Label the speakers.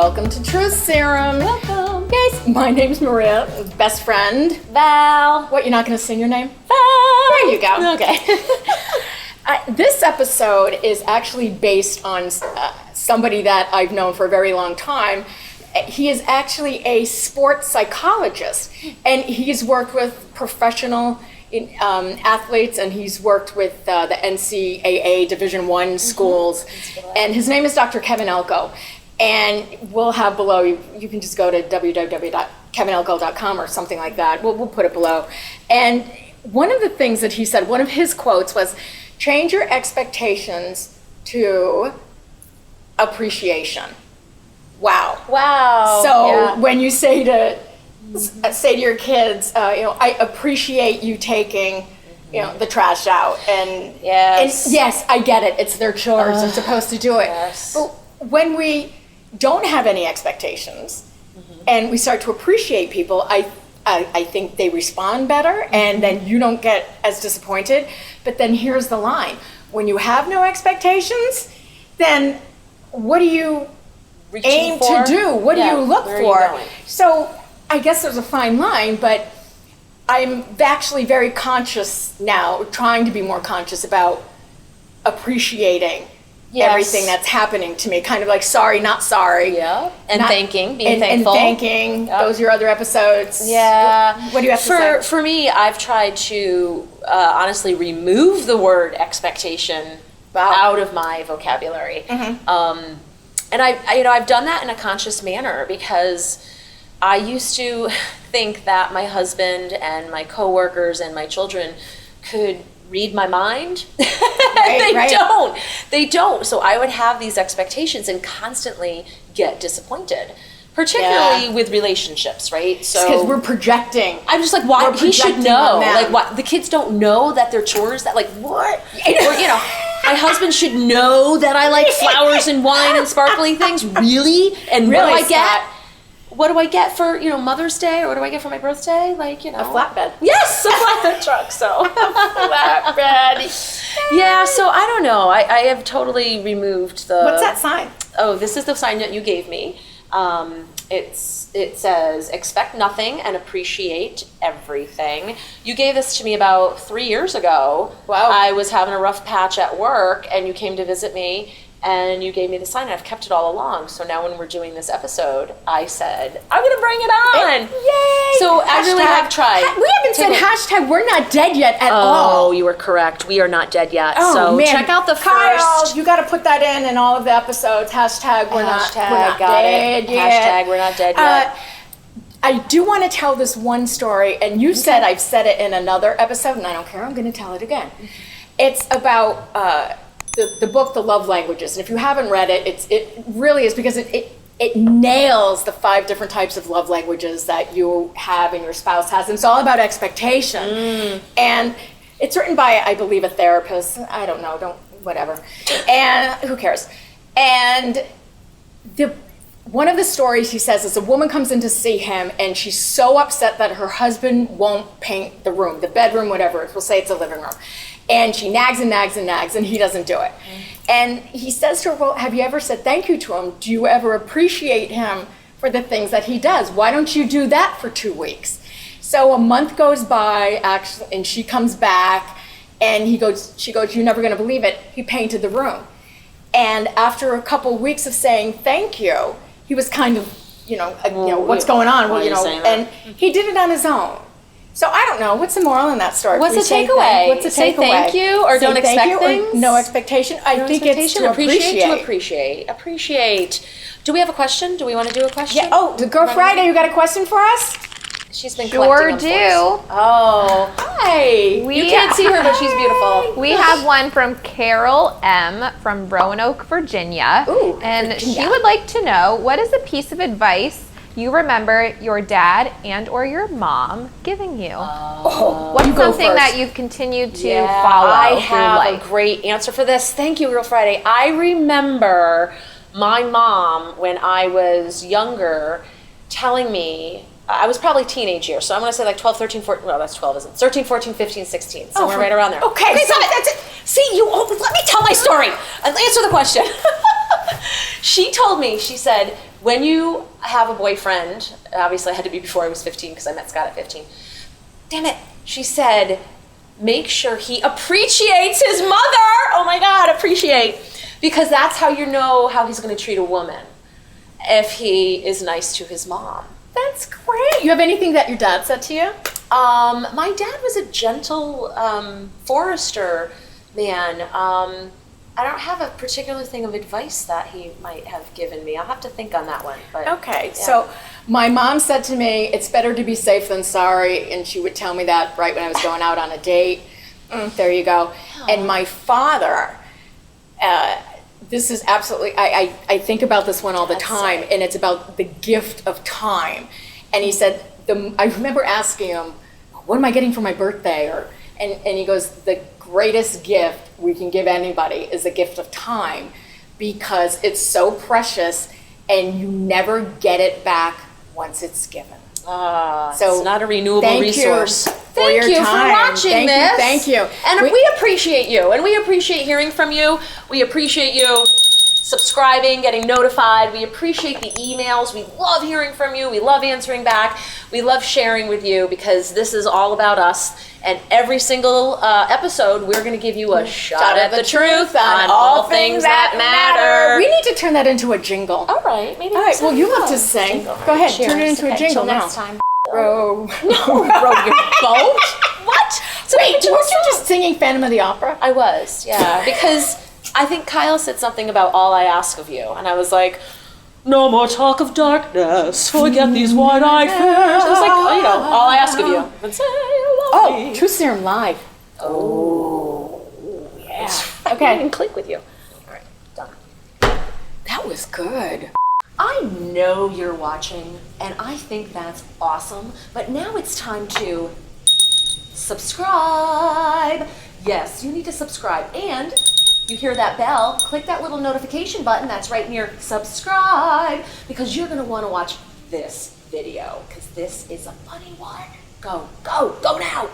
Speaker 1: welcome to Truth Serum.
Speaker 2: Welcome.
Speaker 1: Guys, my name's Maria, best friend.
Speaker 2: Val.
Speaker 1: What, you're not going to sing your name?
Speaker 2: Val.
Speaker 1: There you go.
Speaker 2: Okay.
Speaker 1: This episode is actually based on somebody that I've known for a very long time. He is actually a sports psychologist, and he's worked with professional athletes, and he's worked with the NCAA Division I schools, and his name is Dr. Kevin Elko. And we'll have below, you can just go to www.kevinelko.com or something like that. We'll put it below. And one of the things that he said, one of his quotes was, change your expectations to appreciation. Wow.
Speaker 2: Wow.
Speaker 1: So when you say to your kids, I appreciate you taking, the trash out, and yes, I get it. It's their chores. They're supposed to do it.
Speaker 2: Yes.
Speaker 1: But when we don't have any expectations, and we start to appreciate people, I think they respond better, and then you don't get as disappointed. But then here's the line: when you have no expectations, then what do you aim to do? What do you look for? So I guess there's a fine line, but I'm actually very conscious now, trying to be more conscious about appreciating everything that's happening to me. Kind of like sorry, not sorry.
Speaker 2: Yeah. And thanking, being thankful.
Speaker 1: And thanking. Yep. Those are your other episodes.
Speaker 2: Yeah.
Speaker 1: What do you have to say?
Speaker 2: For me, I've tried to honestly remove the word expectation out of my vocabulary. And I've done that in a conscious manner, because I used to think that my husband and my coworkers and my children could read my mind. They don't. So I would have these expectations and constantly get disappointed, particularly with relationships, right? So
Speaker 1: because we're projecting.
Speaker 2: I'm just like, why? He should know. Like, what? The kids don't know that they're chores. That, like, what? Or, my husband should know that I like flowers and wine and sparkling things. Really? And
Speaker 1: really,
Speaker 2: what do I get? What do I get for, Mother's Day, or what do I get for my birthday? Like,
Speaker 1: a flatbed.
Speaker 2: Yes, a flatbed truck. So
Speaker 1: flatbed.
Speaker 2: Yeah. So I don't know. I have totally removed the.
Speaker 1: What's that sign?
Speaker 2: Oh, this is the sign that you gave me. It says, expect nothing and appreciate everything. You gave this to me about 3 years ago.
Speaker 1: Wow.
Speaker 2: I was having a rough patch at work, and you came to visit me, and you gave me the sign, and I've kept it all along. So now when we're doing this episode, I said, I'm going to bring it on.
Speaker 1: Yay!
Speaker 2: So I really have tried.
Speaker 1: We haven't said hashtag we're not dead yet at all.
Speaker 2: Oh, you were correct. We are not dead yet.
Speaker 1: Oh,
Speaker 2: so
Speaker 1: man.
Speaker 2: check out the
Speaker 1: Kyle,
Speaker 2: first.
Speaker 1: you got to put that in all of the episodes. Hashtag we're not dead yet.
Speaker 2: Hashtag we're not dead yet.
Speaker 1: I do want to tell this one story, and you said I've said it in another episode, and I don't care. I'm going to tell it again. It's about the book, The Love Languages. And if you haven't read it, it really is, because it nails the 5 different types of love languages that you have and your spouse has. And it's all about expectation. And it's written by, I believe, a therapist. I don't know, whatever. And who cares? And one of the stories he says is a woman comes in to see him, and she's so upset that her husband won't paint the room, the bedroom, whatever it is. We'll say it's a living room. And she nags and nags and nags, and he doesn't do it. And he says to her, well, have you ever said thank you to him? Do you ever appreciate him for the things that he does? Why don't you do that for 2 weeks? So a month goes by, actually, and she comes back, and she goes, you're never going to believe it. He painted the room. And after a couple weeks of saying thank you, he was kind of, what's going on? And he did it on his own. So I don't know. What's the moral in that story?
Speaker 2: What's the takeaway?
Speaker 1: What's the
Speaker 2: Say
Speaker 1: takeaway?
Speaker 2: thank you, or don't expect things?
Speaker 1: No expectation. I think it's to
Speaker 2: appreciate. Do we have a question? Do we want to do a question?
Speaker 1: Yeah. Oh, the Girl Friday, you got a question for us?
Speaker 2: She's been collecting them for us. Oh.
Speaker 1: Hi.
Speaker 2: You can't see her, but she's beautiful.
Speaker 3: We have one from Carol M. from Roanoke, Virginia.
Speaker 1: Ooh,
Speaker 3: and
Speaker 1: Virginia.
Speaker 3: She would like to know, what is a piece of advice you remember your dad and or your mom giving you? What's something that you've continued to follow
Speaker 2: I
Speaker 3: through
Speaker 2: have
Speaker 3: life?
Speaker 2: a great answer for this. Thank you, Girl Friday. I remember my mom, when I was younger, telling me, I was probably teenage years, so I'm going to say like 12, 13, 14, well, that's 12, isn't it? 13, 14, 15, 16, somewhere right around there.
Speaker 1: Okay,
Speaker 2: so that's it. See, let me tell my story and answer the question. She told me, she said, when you have a boyfriend, obviously I had to be before I was 15 because I met Scott at 15. Damn it, she said, make sure he appreciates his mother. Oh my God, appreciate. Because that's how you know how he's going to treat a woman, if he is nice to his mom.
Speaker 1: That's great. You have anything that your dad said to you?
Speaker 2: My dad was a gentle forester man. I don't have a particular thing of advice that he might have given me. I'll have to think on that one. But
Speaker 1: Okay,
Speaker 2: yeah.
Speaker 1: so my mom said to me, it's better to be safe than sorry, and she would tell me that right when I was going out on a date. There you go. And my father, this is absolutely, I think about this one all the time, and it's about the gift of time. And he said, I remember asking him, what am I getting for my birthday? And he goes, the greatest gift we can give anybody is the gift of time, because it's so precious and you never get it back once it's given.
Speaker 2: So
Speaker 1: So
Speaker 2: it's not a renewable resource.
Speaker 1: Thank you
Speaker 2: for watching this.
Speaker 1: Thank you.
Speaker 2: And we appreciate you, and we appreciate hearing from you. We appreciate you subscribing, getting notified. We appreciate the emails. We love hearing from you. We love answering back. We love sharing with you, because this is all about us. And every single episode, we're going to give you a shot at the truth on all things that matter.
Speaker 1: We need to turn that into a jingle.
Speaker 2: All right, maybe.
Speaker 1: All right, well, you love to sing. Go ahead, turn it into a jingle now.
Speaker 2: Next time.
Speaker 1: Row.
Speaker 2: Row your boat? What?
Speaker 1: Wait, weren't you just singing Phantom of the Opera?
Speaker 2: I was, yeah, because I think Kyle said something about all I ask of you, and I was like, no more talk of darkness, forget these wide-eyed fears. It's like, oh, you know, all I ask of you. And say you love me.
Speaker 1: Truth Serum Live.
Speaker 2: Oh,
Speaker 1: Yeah.
Speaker 2: I
Speaker 1: Okay.
Speaker 2: can click with you. All right, done.
Speaker 1: That was good.
Speaker 2: I know you're watching, and I think that's awesome, but now it's time to subscribe. Yes, you need to subscribe, and you hear that bell, click that little notification button that's right near subscribe, because you're going to want to watch this video, because this is a funny one. Go now.